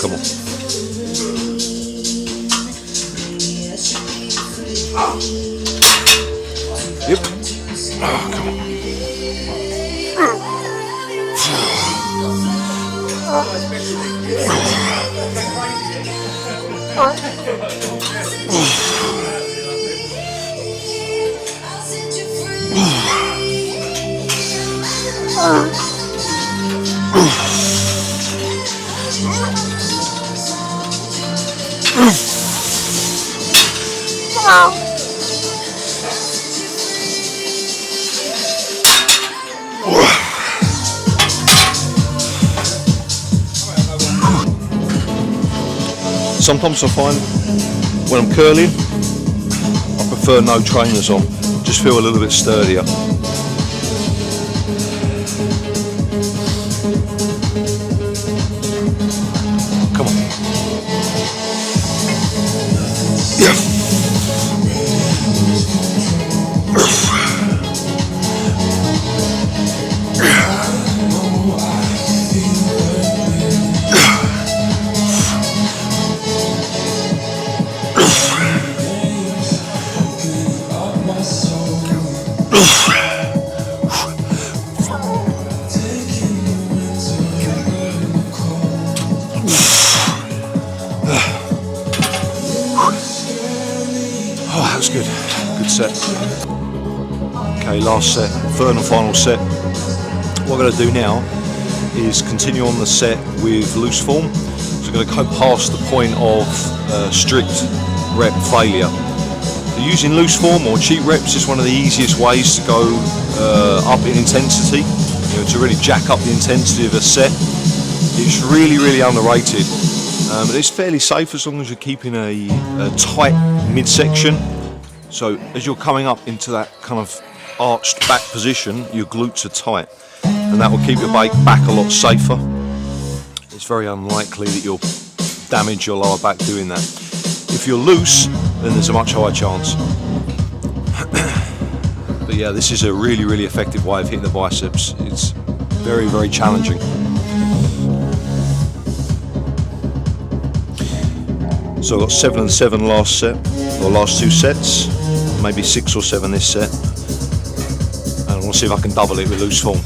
Come on. Yep. Oh, come on. Sometimes I find when I'm curling, I prefer no trainers on, just feel a little bit sturdier. Come on. Yeah. Good set. Okay, last set, third and final set. What we're going to do now is continue on the set with loose form. So we're going to go past the point of strict rep failure. So using loose form or cheat reps is one of the easiest ways to go up in intensity, to really jack up the intensity of a set. It's really underrated, but it's fairly safe as long as you're keeping a tight midsection. So as you're coming up into that kind of arched back position, your glutes are tight, and that will keep your back a lot safer. It's very unlikely that you'll damage your lower back doing that. If you're loose, then there's a much higher chance. But yeah, this is a really effective way of hitting the biceps. It's very challenging. So I've got 7 and 7 last set, or last 2 sets, maybe 6 or 7 this set. And I want to see if I can double it with loose form.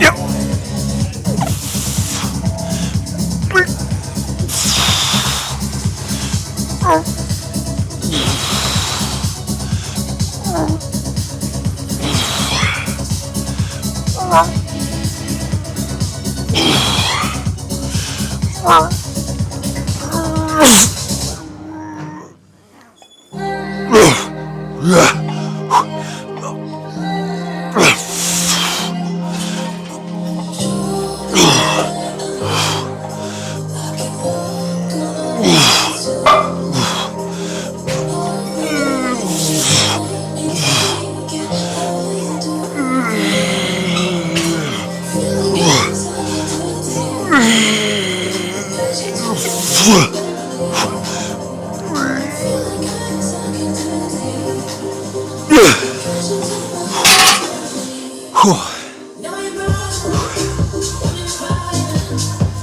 Yep.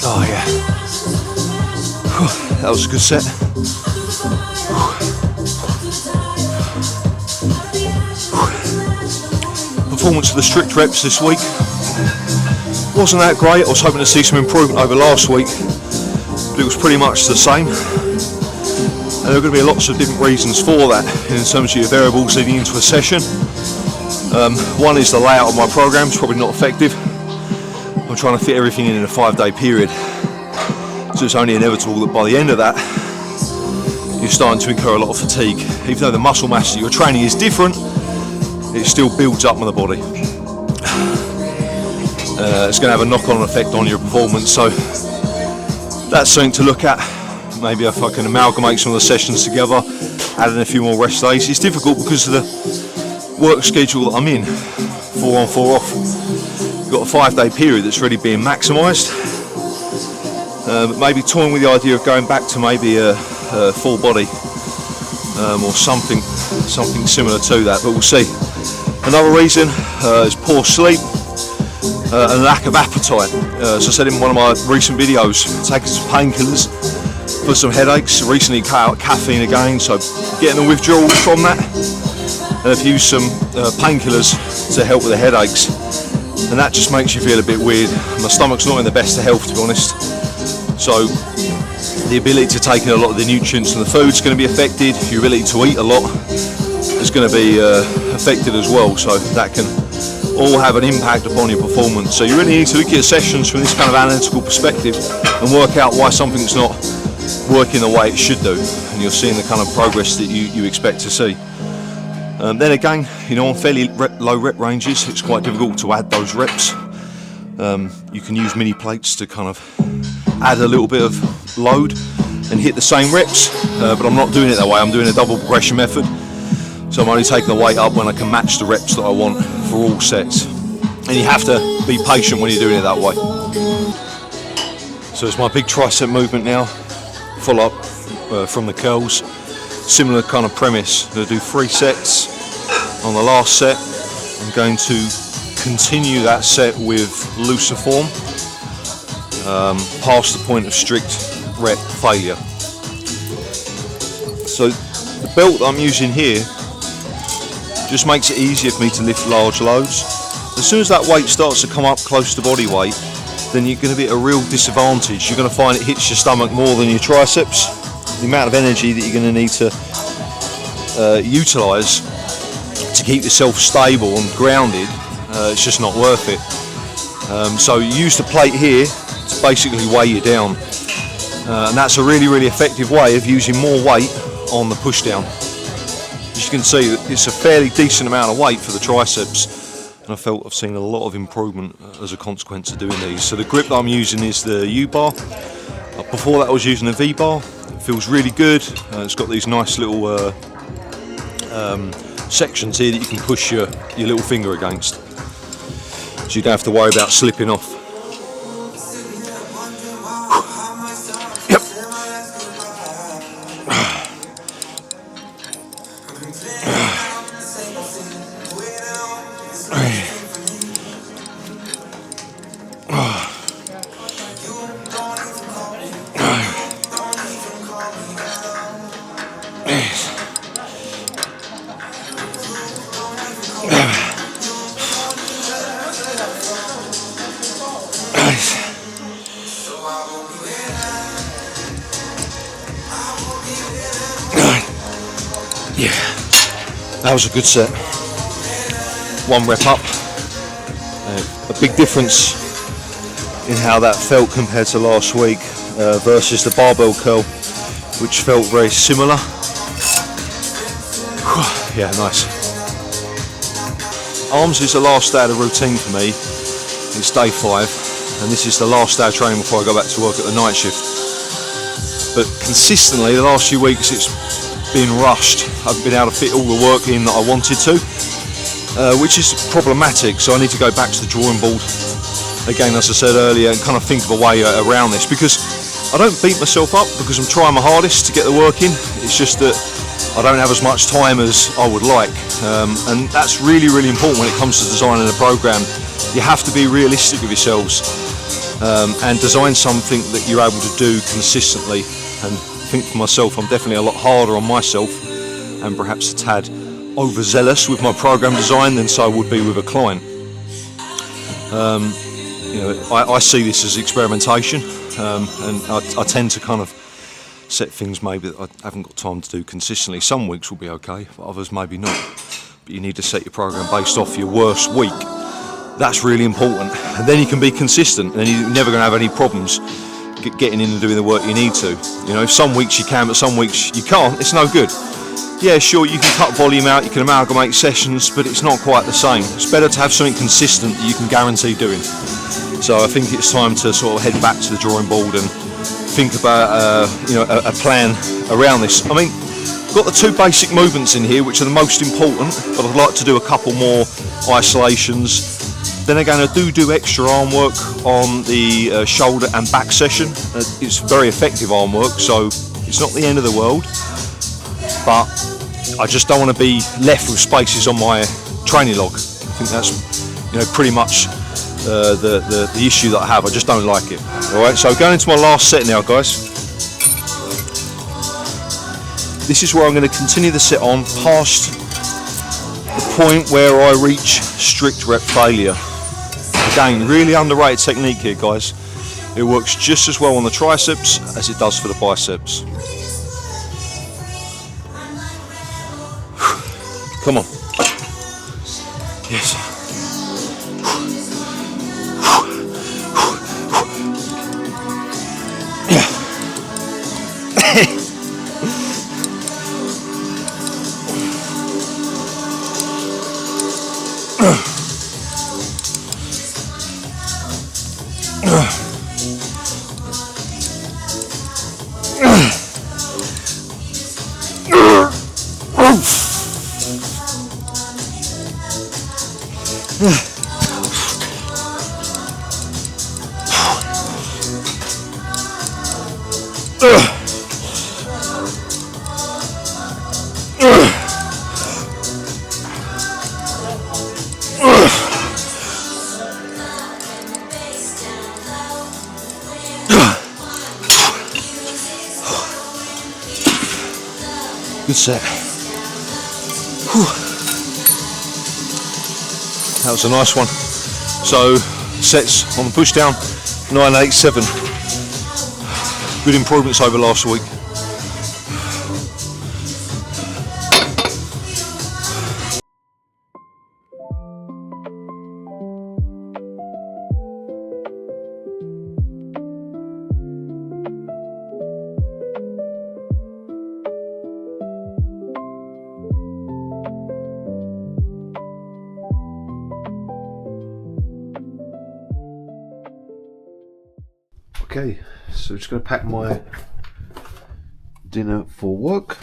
Oh yeah, that was a good set. Performance of the strict reps this week wasn't that great. I was hoping to see some improvement over last week, but it was pretty much the same. And there are going to be lots of different reasons for that in terms of your variables leading into a session. One is the layout of my program is probably not effective. I'm trying to fit everything in a 5-day period, so it's only inevitable that by the end of that you're starting to incur a lot of fatigue. Even though the muscle mass that you're training is different, it still builds up on the body. It's going to have a knock-on effect on your performance, so that's something to look at. Maybe if I can amalgamate some of the sessions together, add in a few more rest days. It's difficult because of the work schedule that I'm in, 4 on 4 off. You've got a 5-day period that's really being maximised. But maybe toying with the idea of going back to maybe a full body or something similar to that, but we'll see. Another reason is poor sleep. and lack of appetite. As I said in one of my recent videos, taking some painkillers for some headaches. Recently cut out caffeine again, so getting the withdrawals from that. And I've used some painkillers to help with the headaches, and that just makes you feel a bit weird. My stomach's not in the best of health, to be honest, so the ability to take in a lot of the nutrients and the food's going to be affected. Your ability to eat a lot is going to be affected as well, so that can all have an impact upon your performance. So you really need to look at your sessions from this kind of analytical perspective and work out why something's not working the way it should do, and you're seeing the kind of progress that you expect to see. Then again, on fairly low rep ranges, it's quite difficult to add those reps. You can use mini plates to kind of add a little bit of load and hit the same reps, but I'm not doing it that way. I'm doing a double progression method, so I'm only taking the weight up when I can match the reps that I want for all sets. And you have to be patient when you're doing it that way. So it's my big tricep movement now, full up from the curls. Similar kind of premise. I'm going to do 3 sets. On the last set, I'm going to continue that set with looser form, past the point of strict rep failure. So the belt that I'm using here just makes it easier for me to lift large loads. As soon as that weight starts to come up close to body weight, then you're going to be at a real disadvantage. You're going to find it hits your stomach more than your triceps. The amount of energy that you're going to need to utilise to keep yourself stable and grounded, it's just not worth it. So you use the plate here to basically weigh you down, and that's a really, really effective way of using more weight on the push down. As you can see, it's a fairly decent amount of weight for the triceps, and I've seen a lot of improvement as a consequence of doing these. So the grip that I'm using is the U-bar. Before that I was using a V-bar. It feels really good. It's got these nice little sections here that you can push your little finger against, so you don't have to worry about slipping off. Yep. Yeah, that was a good set. 1 rep up. A big difference in how that felt compared to last week versus the barbell curl, which felt very similar. Yeah, nice. Arms is the last day of the routine for me. It's day 5, and this is the last day of training before I go back to work at the night shift. But consistently, the last few weeks, it's been rushed. I haven't been able to fit all the work in that I wanted to, which is problematic. So I need to go back to the drawing board again, as I said earlier, and kind of think of a way around this, because I don't beat myself up because I'm trying my hardest to get the work in. It's just that I don't have as much time as I would like, and that's really, really important when it comes to designing a program. You have to be realistic with yourselves and design something that you're able to do consistently. And I think for myself, I'm definitely a lot harder on myself and perhaps a tad overzealous with my program design than so I would be with a client. I see this as experimentation, and I tend to kind of set things maybe that I haven't got time to do consistently. Some weeks will be okay, but others maybe not. But you need to set your program based off your worst week. That's really important, and then you can be consistent, and you're never going to have any problems getting in and doing the work you need to. Some weeks you can, but some weeks you can't. It's no good. Yeah, sure, you can cut volume out, you can amalgamate sessions, but it's not quite the same. It's better to have something consistent that you can guarantee doing. So I think it's time to sort of head back to the drawing board and think about a plan around this. I mean, I've got the 2 basic movements in here, which are the most important, but I'd like to do a couple more isolations. Then again, I do extra arm work on the shoulder and back session. It's very effective arm work, so it's not the end of the world, but I just don't want to be left with spaces on my training log. I think that's pretty much the issue that I have. I just don't like it. All right, so going into my last set now, guys. This is where I'm going to continue the set on past the point where I reach strict rep failure. Again, really underrated technique here, guys. It works just as well on the triceps as it does for the biceps. Come on. Yes. Good set. Whew. That was a nice one. So sets on the push down, 9, 8, 7. Good improvements over last week. Okay, so I'm just going to pack my dinner for work,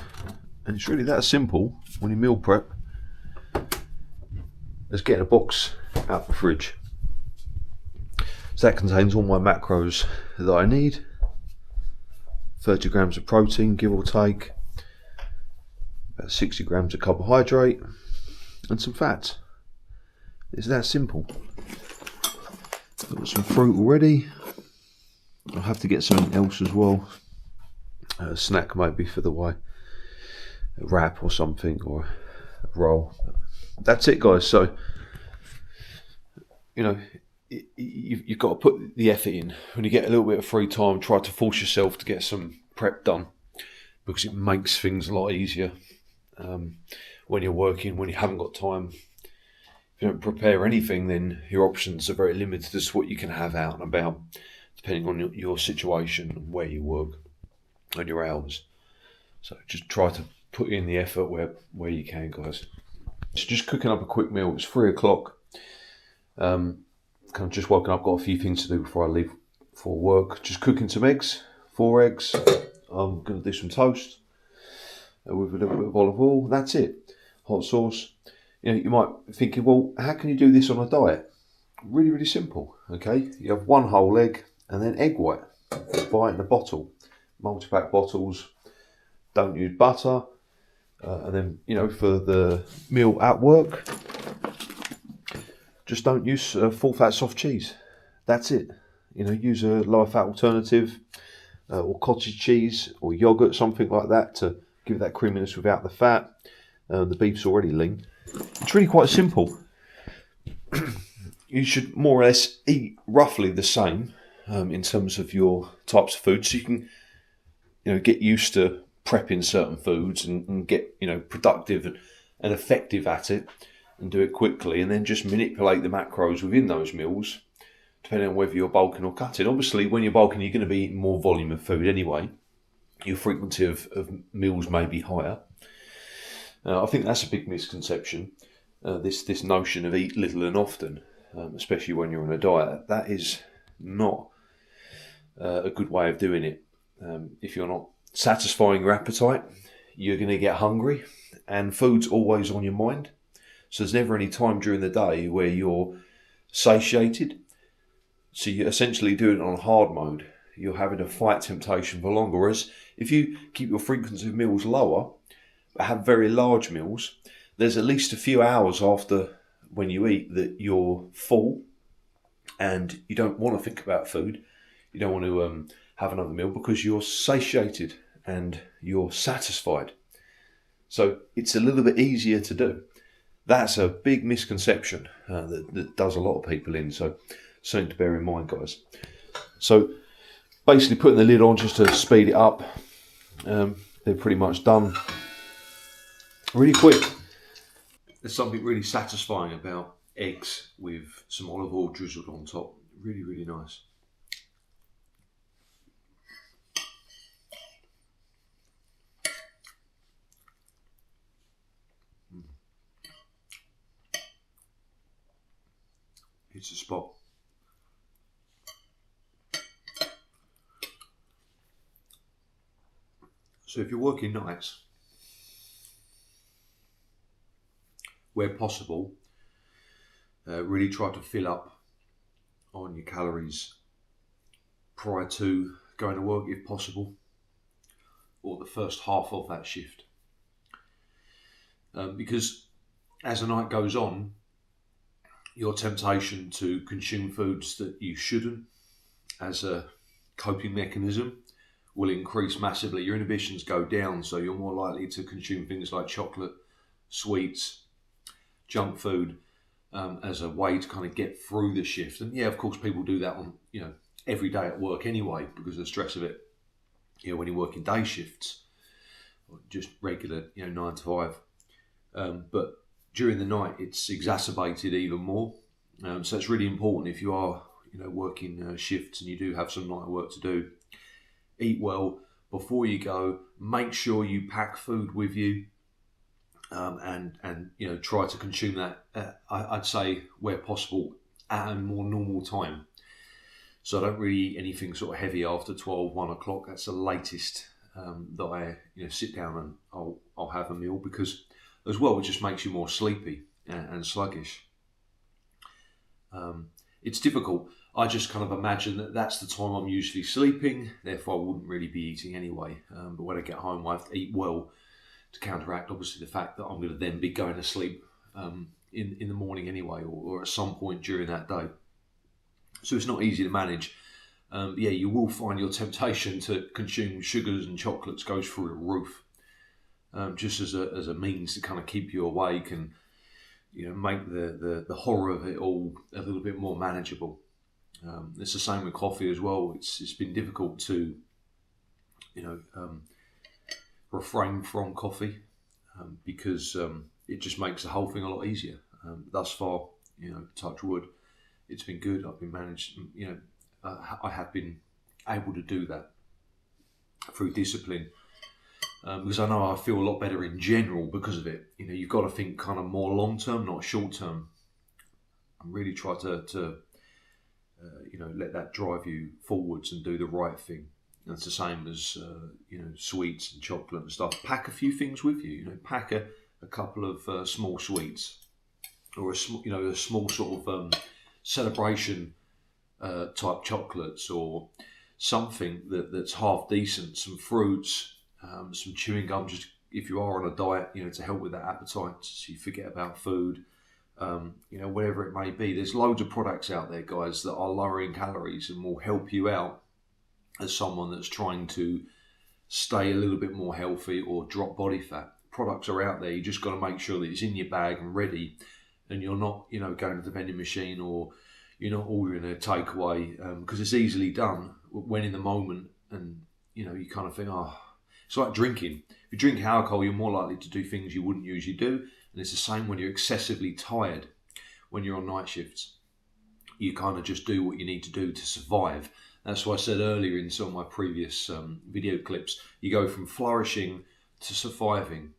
and it's really that simple when you meal prep as getting a box out the fridge. So that contains all my macros that I need, 30 grams of protein give or take, about 60 grams of carbohydrate and some fat. It's that simple. I've got some fruit already. I'll have to get something else as well, a snack maybe for the way, a wrap or something, or a roll. That's it, guys. So you know, you've got to put the effort in. When you get a little bit of free time, try to force yourself to get some prep done, because it makes things a lot easier when you're working, when you haven't got time. If you don't prepare anything, then your options are very limited as to what you can have out and about, depending on your situation and where you work and your hours. So just try to put in the effort where you can, guys. It's just cooking up a quick meal. It's 3 o'clock. Kind of just woken up, got a few things to do before I leave for work. Just cooking some eggs, 4 eggs. I'm going to do some toast with a little bit of olive oil. That's it. Hot sauce. You know, you might be thinking, well, how can you do this on a diet? Really, really simple. Okay, you have 1 whole egg and then egg white. Buy it in a bottle. Multi-pack bottles. Don't use butter. And then, you know, for the meal at work, just don't use full fat soft cheese. That's it. You know, use a lower fat alternative, or cottage cheese or yogurt, something like that, to give that creaminess without the fat. The beef's already lean. It's really quite simple. You should more or less eat roughly the same in terms of your types of food, so you can, you know, get used to prepping certain foods and get, you know, productive and effective at it, and do it quickly, and then just manipulate the macros within those meals, depending on whether you're bulking or cutting. Obviously, when you're bulking, you're going to be eating more volume of food anyway. Your frequency of meals may be higher. I think that's a big misconception, this notion of eat little and often, especially when you're on a diet. That is not a good way of doing it. If you're not satisfying your appetite, you're going to get hungry, and food's always on your mind. So there's never any time during the day where you're satiated. So you're essentially doing it on hard mode. You're having to fight temptation for longer. Whereas if you keep your frequency of meals lower, but have very large meals, there's at least a few hours after when you eat that you're full and you don't want to think about food. You don't want to have another meal because you're satiated and you're satisfied. So it's a little bit easier to do. That's a big misconception that does a lot of people in. So something to bear in mind, guys. So basically putting the lid on just to speed it up. They're pretty much done really quick. There's something really satisfying about eggs with some olive oil drizzled on top. Really, really nice. It's a spot. So if you're working nights, where possible, really try to fill up on your calories prior to going to work if possible, or the first half of that shift. Because as the night goes on, your temptation to consume foods that you shouldn't as a coping mechanism will increase massively. Your inhibitions go down, so you're more likely to consume things like chocolate, sweets, junk food as a way to kind of get through the shift. And yeah, of course, people do that on every day at work anyway because of the stress of it. When you're working day shifts or just regular 9 to 5, but during the night it's exacerbated even more. So it's really important if you are working shifts and you do have some night work to do. Eat well before you go. Make sure you pack food with you, and try to consume that. I'd say where possible at a more normal time. So I don't really eat anything sort of heavy after 12, 1 o'clock. That's the latest that I sit down and I'll have a meal, because as well it just makes you more sleepy and sluggish. It's difficult. I just kind of imagine that that's the time I'm usually sleeping, therefore I wouldn't really be eating anyway. But when I get home, I have to eat well to counteract, obviously, the fact that I'm going to then be going to sleep in the morning anyway, or at some point during that day. So it's not easy to manage. You will find your temptation to consume sugars and chocolates goes through the roof, just as a means to kind of keep you awake and make the horror of it all a little bit more manageable. It's the same with coffee as well. It's been difficult to refrain from coffee because it just makes the whole thing a lot easier. Thus far, touch wood, it's been good. I've been managed. I have been able to do that through discipline. Because I know I feel a lot better in general because of it. You've got to think kind of more long term, not short term, and really try to let that drive you forwards and do the right thing. And it's the same as sweets and chocolate and stuff. Pack a few things with you. Pack a couple of small sweets, or a small sort of celebration type chocolates, or something that's half decent. Some fruits. Some chewing gum, just if you are on a diet, to help with that appetite, so you forget about food, whatever it may be. There's loads of products out there, guys, that are lowering calories and will help you out as someone that's trying to stay a little bit more healthy or drop body fat. Products are out there. You just got to make sure that it's in your bag and ready, and you're not, going to the vending machine, or you're not ordering a takeaway, because it's easily done when in the moment, and you kind of think, it's like drinking. If you drink alcohol, you're more likely to do things you wouldn't usually do. And it's the same when you're excessively tired, when you're on night shifts. You kind of just do what you need to do to survive. That's why I said earlier in some of my previous video clips, you go from flourishing to surviving.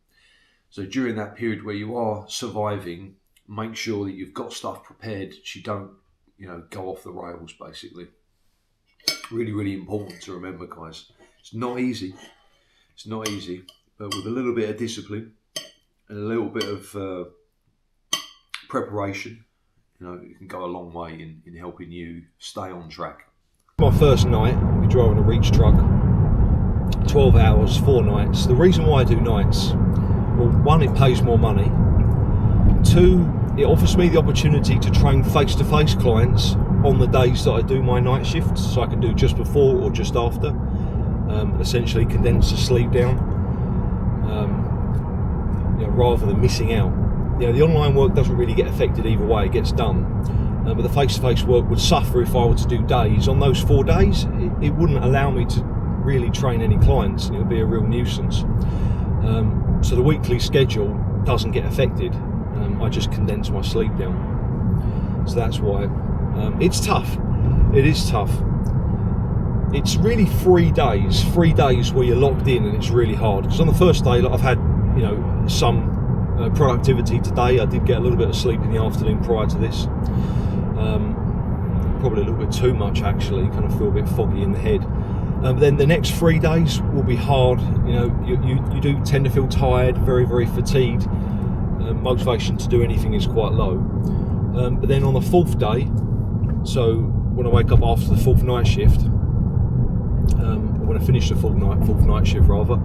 So during that period where you are surviving, make sure that you've got stuff prepared so you don't, go off the rails, basically. Really, really important to remember, guys. It's not easy. It's not easy, but with a little bit of discipline and a little bit of preparation, it can go a long way in helping you stay on track. My first night, I'll be driving a reach truck, 12 hours, 4 nights. The reason why I do nights, well, one, it pays more money. 2, it offers me the opportunity to train face-to-face clients on the days that I do my night shifts, so I can do just before or just after, essentially condense the sleep down, rather than missing out. The online work doesn't really get affected either way, it gets done, but the face-to-face work would suffer if I were to do days. On those 4 days, it wouldn't allow me to really train any clients, and it would be a real nuisance. So the weekly schedule doesn't get affected. I just condense my sleep down. So that's why it's tough. It is tough. It's really 3 days where you're locked in, and it's really hard. Because on the first day, I've had some productivity today. I did get a little bit of sleep in the afternoon prior to this. Probably a little bit too much actually. Kind of feel a bit foggy in the head. But then the next 3 days will be hard. You do tend to feel tired, very, very fatigued. Motivation to do anything is quite low. But then on the 4th day, so when I wake up after the 4th night shift, when I finish the 4th night shift rather,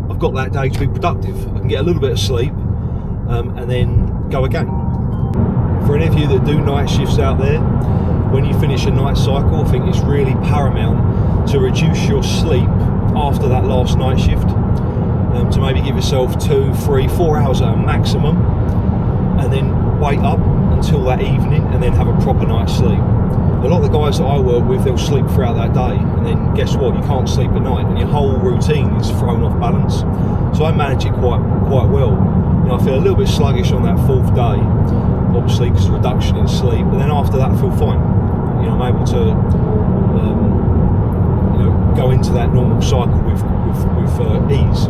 I've got that day to be productive. I can get a little bit of sleep and then go again. For any of you that do night shifts out there, when you finish a night cycle, I think it's really paramount to reduce your sleep after that last night shift, to maybe give yourself 2, 3, 4 hours at a maximum, and then wait up until that evening and then have a proper night's sleep. A lot of the guys that I work with, they'll sleep throughout that day, and then guess what, you can't sleep at night and your whole routine is thrown off balance. So I manage it quite well. I feel a little bit sluggish on that 4th day, obviously because of reduction in sleep, but then after that I feel fine. I'm able to go into that normal cycle with ease.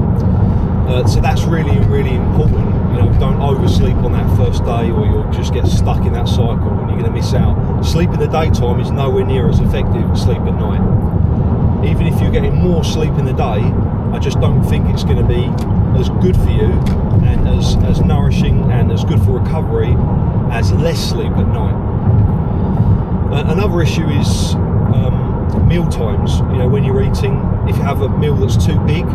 So that's really, really important. Don't oversleep on that first day, or you'll just get stuck in that cycle and you're going to miss out. Sleep in the daytime is nowhere near as effective as sleep at night. Even if you're getting more sleep in the day, I just don't think it's going to be as good for you and as nourishing and as good for recovery as less sleep at night. Another issue is meal times. When you're eating, if you have a meal that's too big,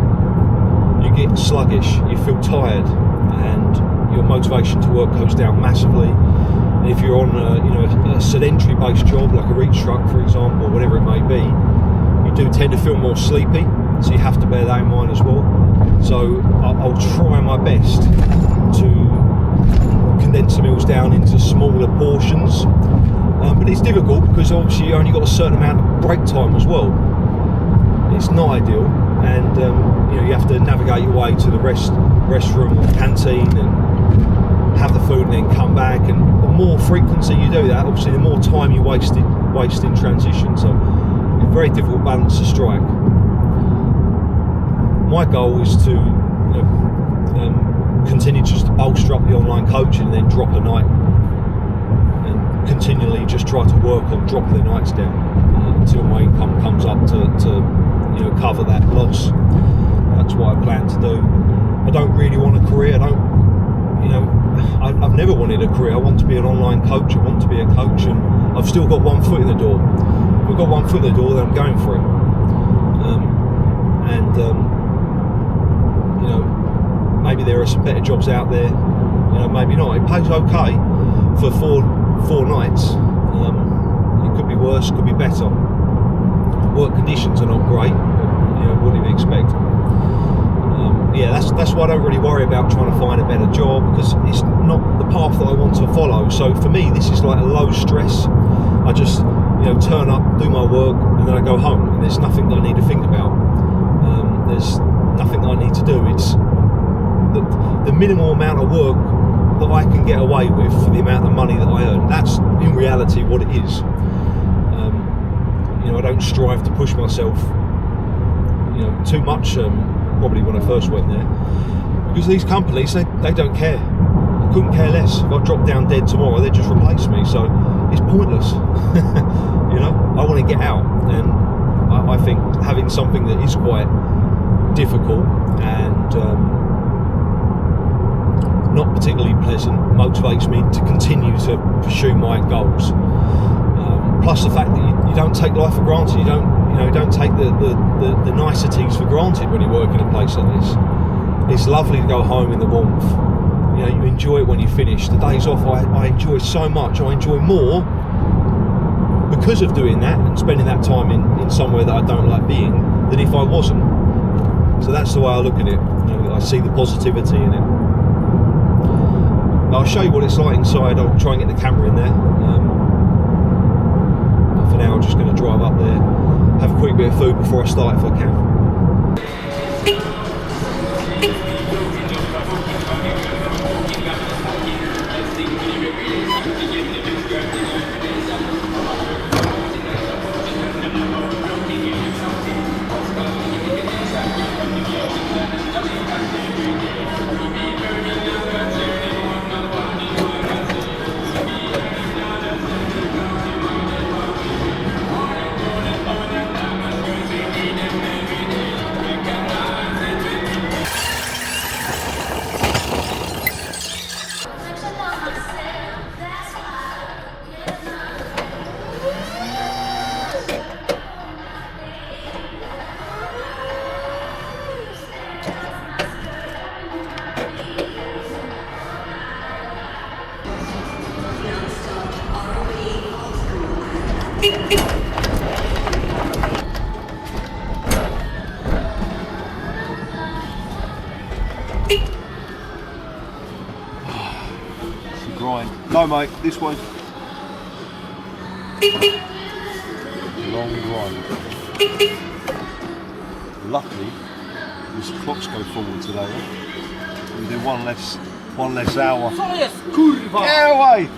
you get sluggish, you feel tired, and your motivation to work goes down massively. And if you're on a sedentary based job like a reach truck, for example, or whatever it may be, you do tend to feel more sleepy, so you have to bear that in mind as well. So I'll try my best to condense the meals down into smaller portions, but it's difficult because obviously you only got a certain amount of break time as well. It's not ideal, and you have to navigate your way to the restroom or canteen and have the food and then come back, and the more frequency you do that, obviously the more time you waste in transition. So it's a very difficult balance to strike. My goal is to continue just to bolster up the online coaching and then drop a night, and continually just try to work on dropping the nights down until my income comes up to cover that loss. That's what I plan to do. I don't really want a career. I've never wanted a career. I want to be an online coach. I want to be a coach, and I've still got one foot in the door. If I've got one foot in the door, then I'm going for it. Maybe there are some better jobs out there. Maybe not. It pays okay for four nights. It could be worse, could be better. Work conditions are not great. What do you expect? That's why I don't really worry about trying to find a better job, because it's not the path that I want to follow. So for me, this is like a low stress. I just turn up, do my work, and then I go home, and there's nothing that I need to think about. There's nothing that I need to do. It's the minimal amount of work that I can get away with for the amount of money that I earn. That's in reality what it is. I don't strive to push myself too much, probably when I first went there, because these companies, they don't care. I couldn't care less. If I drop down dead tomorrow, they just replace me, so it's pointless. I want to get out, and I think having something that is quite difficult and not particularly pleasant motivates me to continue to pursue my goals. Plus the fact that you don't take life for granted. You don't take the niceties for granted when you work in a place like this. It's lovely to go home in the warmth. you know, you enjoy it when you finish. The days off I enjoy so much. I enjoy more because of doing that and spending that time in somewhere that I don't like being than if I wasn't. So that's the way I look at it. You know, I see the positivity in it. I'll show you what it's like inside. I'll try and get the camera in there. For now, I'm just going to drive up there, have a quick bit of food before I start if I can. Grind. No mate, this way. Long grind. Luckily, these clocks go forward today. We do one less hour. Get away!